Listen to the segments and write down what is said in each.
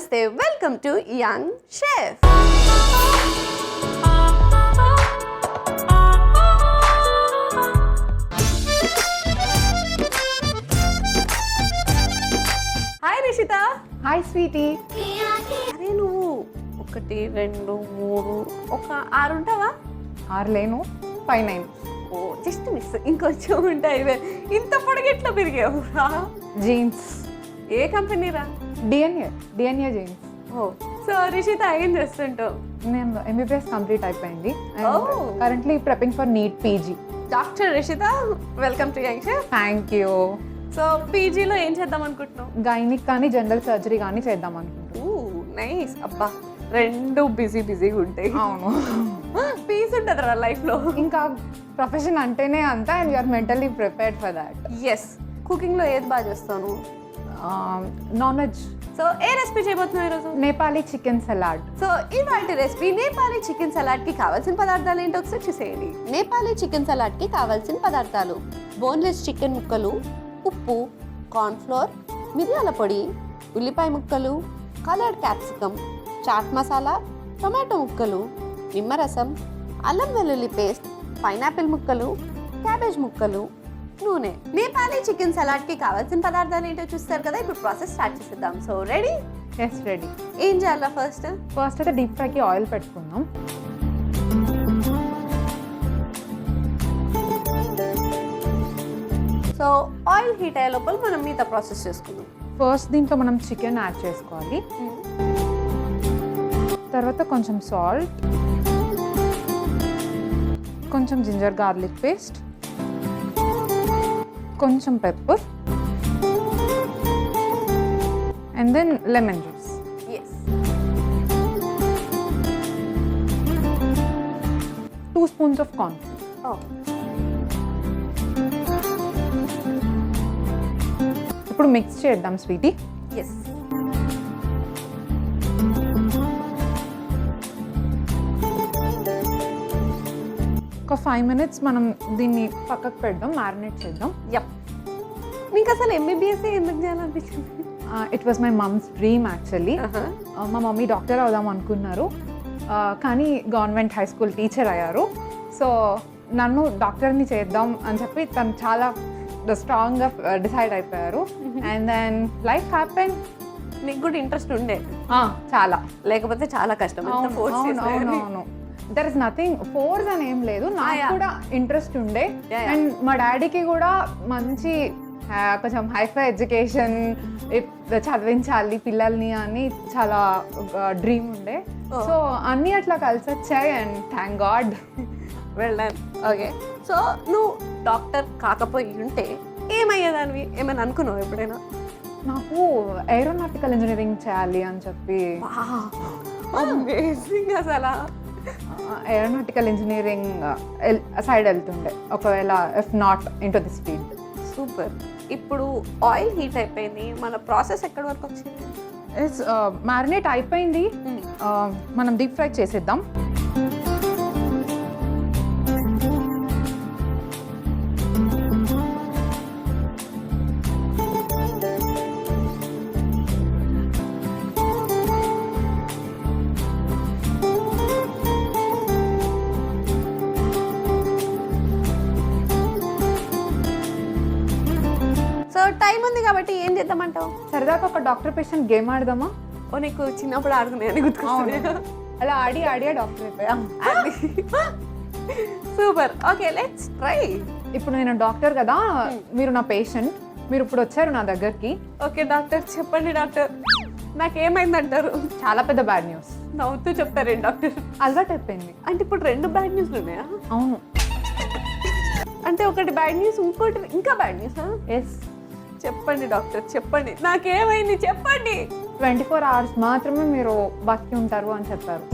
నమస్తే welcome to Young Chef. Hi Rishitha. Hi Sweety. అరే నువ్వు 1 2 3 ఒక 6 ఉంటావా? 6 లేను, 5 9. ఓ జస్ట్ మిస్, ఇంకొంచెం ఉంటాయి. ఇంత పొడగెట్లా పెరిగావు రా? జీన్స్. ఏ కంపెనీ రా? DNA jeans. Oh so Rishita ఏం చేస్తుంటావు? నేను ఎంబీబీఎస్ కంప్లీట్ అయిపోయింది. Oh. Currently prepping for NEET PG. Doctor Rishita, welcome to Young Chef. Thank you. So పీజీలో ఏం చేద్దాం అనుకుంటున్నావు? గైనిక్ కానీ జనరల్ సర్జరీ కానీ చేద్దాం అనుకుంటున్నాను. నైస్. అబ్బా రెండు బిజీగా ఉంటాయి. అవును. పీస్ ఉంటుంది రా లైఫ్లో. ఇంకా ప్రొఫెషన్ అంటేనే అంతా, and you're mentally prepared for that. Yes. కుకింగ్లో ఏది బాగా చేస్తాను? Non veg. సో ఏ రెసిపీ చేయబోతున్నావు ఈరోజు? Nepali chicken salad. సో ఇవాళ రెసిపీ నేపాలీ చికెన్ సలాడ్కి కావాల్సిన పదార్థాలు ఏంటో ఒకసారి చూసేయండి. నేపాలీ చికెన్ సలాడ్కి కావాల్సిన పదార్థాలు: బోన్లెస్ చికెన్ ముక్కలు, ఉప్పు, కార్న్ఫ్లోర్, మిరియాల పొడి, ఉల్లిపాయ ముక్కలు, coloured capsicum, chaat masala, tomato ముక్కలు, నిమ్మరసం, అల్లం వెల్లుల్లి పేస్ట్, పైనాపిల్ ముక్కలు, క్యాబేజ్ ముక్కలు, నూనె. నేపాలీ చికెన్ సలాడ్కి కావాల్సిన పదార్థాలు ఏంటో చూస్తారు కదా. ఇప్పుడు ప్రాసెస్ స్టార్ట్ చేసేద్దాం. So ready? Yes, ready. ఏం చేయాలా ఫస్ట్ అయితే డీప్ ఫ్రైకి ఆయిల్ పెట్టుకుందాం. సో ఆయిల్ హీట్ అయ్యే లోపల మనం మిగతా ప్రాసెస్ చేసుకుందాం. ఫస్ట్ దీంట్లో మనం చికెన్ యాడ్ చేసుకోవాలి. తర్వాత కొంచెం సాల్ట్, కొంచెం జింజర్ గార్లిక్ పేస్ట్, కొంచెం pepper, and then lemon juice. Yes. 2 spoons of corn. ఇప్పుడు మిక్స్ చేద్దాం స్వీటీ. ఎస్. ఒక 5 minutes మనం దీన్ని పక్కకు పెడదాం, మ్యారినేట్ చేద్దాం. యప్. నీకు అసలు ఎంబీబీఎస్ ఎందుకు చేయాలనిపించింది? It was my mom's dream actually. మా మమ్మీ డాక్టర్ అవుదాం అనుకున్నారు, కానీ గవర్నమెంట్ హై స్కూల్ టీచర్ అయ్యారు. సో నన్ను డాక్టర్ని చేద్దాం అని చెప్పి తను చాలా స్ట్రాంగ్గా డిసైడ్ అయిపోయారు. And then life happen. నీకు కూడా ఇంట్రెస్ట్ ఉండే? చాలా. లేకపోతే చాలా కష్టం. అవును. దర్ ఇస్ నథింగ్ ఫోర్స్ అని ఏం లేదు, నాకు కూడా ఇంట్రెస్ట్ ఉండే. Yeah. అండ్ మా డాడీకి కూడా మంచి కొంచెం హైఫై ఎడ్యుకేషన్ చదివించాలి పిల్లల్ని అని చాలా డ్రీమ్ ఉండే. సో అన్నీ అట్లా కలిసి వచ్చాయి, అండ్ థ్యాంక్ గాడ్. వెళ్ళాను. ఓకే. సో నువ్వు డాక్టర్ కాకపోయి ఉంటే ఏమయ్యేదానివి? ఏమైనా అనుకున్నావు ఎప్పుడైనా? నాకు ఏరోనాటికల్ ఇంజనీరింగ్ చేయాలి అని చెప్పి. అమేజింగ్. అసలు ఏరోనాటికల్ ఇంజనీరింగ్ సైడ్ వెళ్తుండే ఒకవేళ, if naught into this field. Super. ఇప్పుడు ఆయిల్ హీట్ అయిపోయింది, మన ప్రాసెస్ ఎక్కడి వరకు వచ్చింది? ఇట్స్ మ్యారినేట్ అయిపోయింది. మనం డీప్ ఫ్రై చేసేద్దాం. సో టైం ఉంది కాబట్టి ఏం చేద్దామంటావు? సరదాగా ఒక డాక్టర్ పేషెంట్ గేమ్ ఆడదామా? ఓ నీకు చిన్నప్పుడు ఆడుకునే గుర్తుకొస్తుంది. అలా ఆడి డాక్టర్ అయిపోయా. సూపర్. Okay, let's try. ఇప్పుడు నేను డాక్టర్ కదా, మీరు నా పేషెంట్. మీరు ఇప్పుడు వచ్చారు నా దగ్గరికి. ఓకే డాక్టర్, చెప్పండి డాక్టర్, నాకేమైందంటారు? చాలా పెద్ద బ్యాడ్ న్యూస్. నవ్వుతూ చెప్తారేంటి డాక్టర్? అలవాటు అయిపోయింది. అంటే ఇప్పుడు 2 బ్యాడ్ న్యూస్లు ఉన్నాయా? అవును. అంటే ఒకటి బ్యాడ్ న్యూస్, ఇంకోటి ఇంకా బ్యాడ్ న్యూస్. ఎస్. చెప్పండి డాక్టర్, చెప్పండి, నాకేమైంది చెప్పండి. 24 hours మాత్రమే మీరు బతికి ఉంటారు అని చెప్పారు.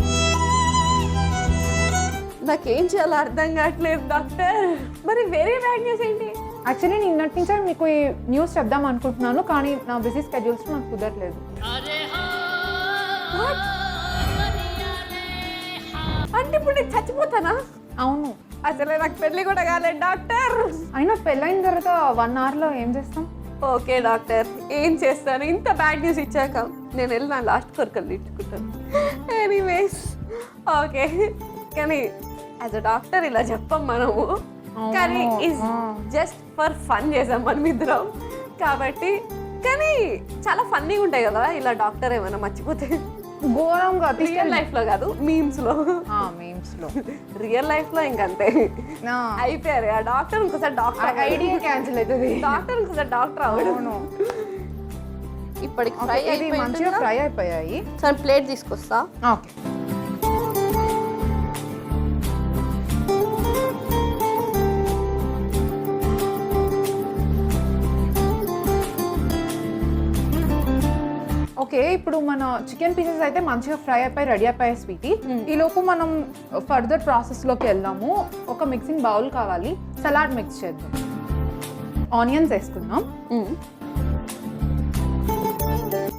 నాకేం చేయాలో అర్థం కావట్లేదు డాక్టర్. మరి వేరే బ్యాడ్ న్యూస్ ఏంటి? యాక్చువల్లీ నేను నిన్నటి నుంచే మీకు ఈ న్యూస్ చెప్దాం అనుకుంటున్నాను, కానీ నా బిజీ స్కెడ్యూల్స్ నాకు కుదరలేదు. అంటే ఇప్పుడు నేను చచ్చిపోతానా? అవును. అసలే నాకు పెళ్లి కూడా కాలేదు డాక్టర్. అయినా పెళ్ళైన తర్వాత 1 hourలో ఏం చేస్తాం? ఓకే డాక్టర్, ఏం చేస్తాను ఇంత బ్యాడ్ న్యూస్ ఇచ్చాక? నేను వెళ్ళి నా లాస్ట్ కొరకలు తిట్టుకుంటాను. ఎనీవేస్ ఓకే, కానీ యాజ్ అ డాక్టర్ ఇలా చెప్పం మనము, కానీ ఇస్ జస్ట్ ఫర్ ఫన్ చేసాం మనం ఇద్దరం కాబట్టి. కానీ చాలా ఫన్నీగా ఉంటాయి కదా ఇలా డాక్టర్ ఏమైనా మర్చిపోతే. ఘోరంగా రియల్ లైఫ్ లో కాదు, మీమ్స్ లో. మీమ్స్ లో, రియల్ లైఫ్ లో ఇంకంతే అయిపోయారు. ఆ డాక్టర్ ఇంకోసారి డాక్టర్ ఐడియా క్యాన్సిల్ అవుతుంది. డాక్టర్ ఇంకోసారి డాక్టర్ అవడం. ఇప్పటికి ఫ్రై మంచిగా ఫ్రై అయిపోయాయి. సరే ప్లేట్ తీసుకొస్తా. Okay, okay. ఇప్పుడు మన చికెన్ పీసెస్ అయితే మంచిగా ఫ్రై అయిపోయి రెడీ అయిపోయాయి స్వీటీ. ఈ లోపు మనం ఫర్దర్ ప్రాసెస్లోకి వెళ్దాము. ఒక మిక్సింగ్ బౌల్ కావాలి, సలాడ్ మిక్స్ చేద్దాం. ఆనియన్స్ వేసుకుందాం,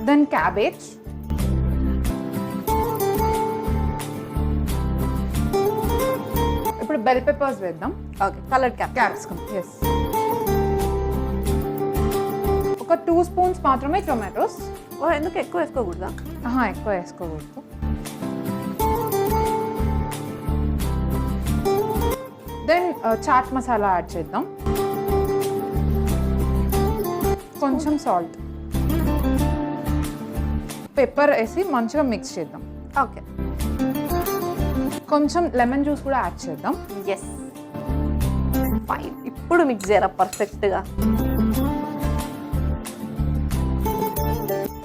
దెన్ క్యాబేజ్, ఇప్పుడు బెల్ పెప్పర్స్ వేద్దాం. Okay, coloured capsicum, yes. ఒక 2 స్పూన్స్ మాత్రమే టొమాటోస్. ఎందుకు ఎక్కువ వేసుకోకూడదా? ఎక్కువ వేసుకోకూడదు. దెన్ చాట్ మసాలా యాడ్ చేద్దాం, కొంచెం సాల్ట్, పెప్పర్ వేసి మంచిగా మిక్స్ చేద్దాం. ఓకే, కొంచెం లెమన్ జ్యూస్ కూడా యాడ్ చేద్దాం. Yes, fine. ఇప్పుడు మిక్స్ చేయరా పర్ఫెక్ట్గా.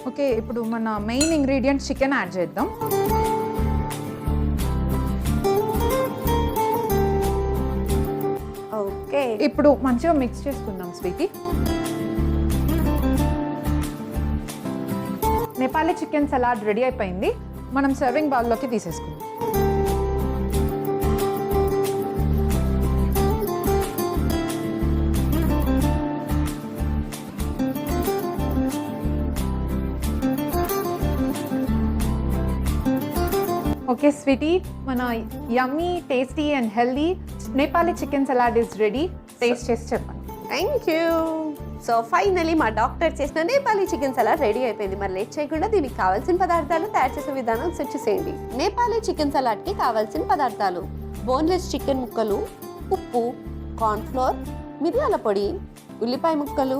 ఓకే, ఇప్పుడు మన మెయిన్ ఇంగ్రీడియంట్ చికెన్ యాడ్ చేద్దాం. ఓకే, ఇప్పుడు మంచిగా మిక్స్ చేసుకుందాం sweetie. Nepali chicken salad ready అయిపోయింది. మనం సర్వింగ్ బౌల్లోకి తీసేసుకుందాం. ఓకే స్వీటీ, మన yummy, tasty and healthy Nepali chicken salad is ready. Taste చేసి చెప్పండి. Thank you. సో ఫైనలీ మా డాక్టర్ చేసిన నేపాలీ చికెన్ సలాడ్ రెడీ అయిపోయింది. మరి లేట్ చేయకుండా దీనికి కావాల్సిన పదార్థాలు తయారు చేసే విధానం సెర్చ్ చేయండి. నేపాలీ చికెన్ సలాడ్కి కావాల్సిన పదార్థాలు: బోన్లెస్ చికెన్ ముక్కలు, ఉప్పు, కార్న్ఫ్లోర్, మిరియాల పొడి, ఉల్లిపాయ ముక్కలు,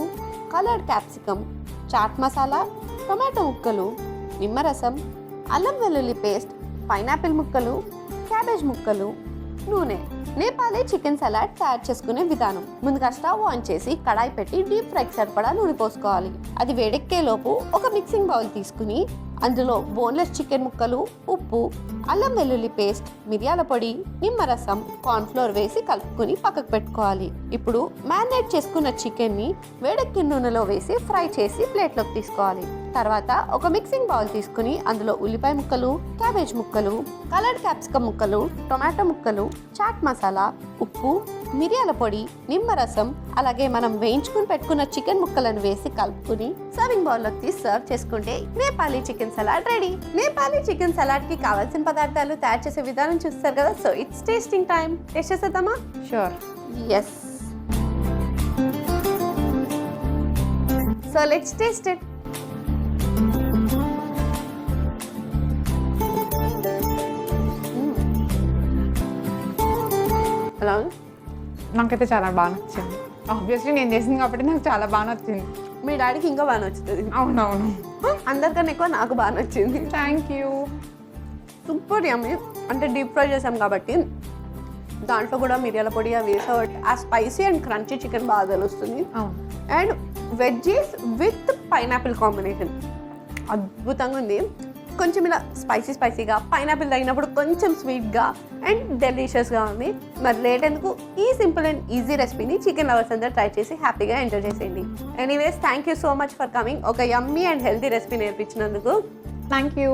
coloured capsicum, chaat masala, tomato ముక్కలు, నిమ్మరసం, అల్లం వెల్లుల్లి పేస్ట్, పైనాపిల్ ముక్కలు, క్యాబేజ్ ముక్కలు, నూనె. నేపాలీ చికెన్ సలాడ్ తయారు చేసుకునే విధానం: ముందుగా స్టవ్ ఆన్ చేసి కడాయి పెట్టి డీప్ ఫ్రైకి సరిపడా నూనె పోసుకోవాలి. అది వేడెక్కే లోపు ఒక మిక్సింగ్ బౌల్ తీసుకుని అందులో బోన్లెస్ చికెన్ ముక్కలు, ఉప్పు, అల్లం వెల్లుల్లి పేస్ట్, మిరియాల పొడి, నిమ్మరసం, కార్న్ఫ్లోర్ వేసి కలుపుకొని పక్కకు పెట్టుకోవాలి. ఇప్పుడు మ్యారినేట్ చేసుకున్న చికెన్ని వేడెక్కిన నూనెలో వేసి ఫ్రై చేసి ప్లేట్లోకి తీసుకోవాలి. తర్వాత ఒక మిక్సింగ్ బౌల్ తీసుకుని అందులో ఉల్లిపాయ ముక్కలు, క్యాబేజ్ ముక్కలు, కలర్డ్ క్యాప్సికమ్ ముక్కలు, టొమాటో ముక్కలు, చాట్ మసాలా, ఉప్పు, మిరియాల పొడి, నిమ్మరసం, అలాగే మనం వేయించుకుని పెట్టుకున్న చికెన్ ముక్కలను వేసి కలుపుకుని సర్వింగ్ బౌల్లోకి తీసి సర్వ్ చేసుకుంటే Nepali chicken salad ready. Nepali chicken సలాడ్కి కావాల్సిన పదార్థాలు తయారు చేసే విధానం చూస్తారు కదా. So it's tasting time. Taste చేసేద్దామా? Sure. Yes. So let's taste it. ఎలా? నాకైతే చాలా బాగా నచ్చింది. ఆబ్వియస్లీ నేను చేసింది కాబట్టి నాకు చాలా బాగా నచ్చింది. మీ డాడీకి ఇంకా బాగా నచ్చుతుంది. అవునవును, అందరికన్నా ఎక్కువ నాకు బాగా నచ్చింది. Thank you. సూపర్ యమ్మీ. అంటే డీప్ ఫ్రై చేసాం కాబట్టి దాంట్లో కూడా మిరియాల పొడి అవి వేసాం. ఆ స్పైసీ అండ్ క్రంచీ చికెన్ బాగా తెలుస్తుంది. And veggies with pineapple combination అద్భుతంగా ఉంది. కొంచెం ఇలా స్పైసీగా, పైనాపిల్ తగినప్పుడు కొంచెం స్వీట్గా అండ్ డెలిషియస్గా ఉంది. మరి లేట్ ఎందుకు, ఈ సింపుల్ అండ్ ఈజీ రెసిపీని చికెన్ లవర్స్ అందరూ ట్రై చేసి హ్యాపీగా ఎంజాయ్ చేసేయండి. Anyways thank you so much for coming. ఒక యమ్మీ అండ్ హెల్తీ రెసిపీ నేర్పించినందుకు thank you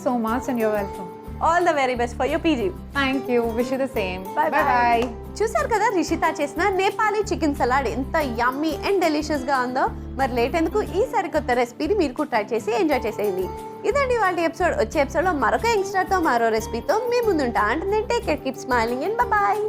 so much and you're welcome. All the very best for your PG. Thank you. Wish you the same. Bye bye. చూసారు కదా రిషిత చేసిన Nepali chicken salad ఎంత యమ్మీ and డెలిషియస్గా ఉందో. మరి late ఎందుకు, ఈ సరికొత్త రెసిపీని మీరు కూడా ట్రై చేసి ఎంజాయ్ చేసేయండి. ఇదండి వాళ్ళ ఎపిసోడ్. వచ్చే ఎపిసోడ్లో మరొక యంగ్స్టర్తో మరో రెసిపీతో మీ ముందుంటా. అంటే take care, keep smiling and bye.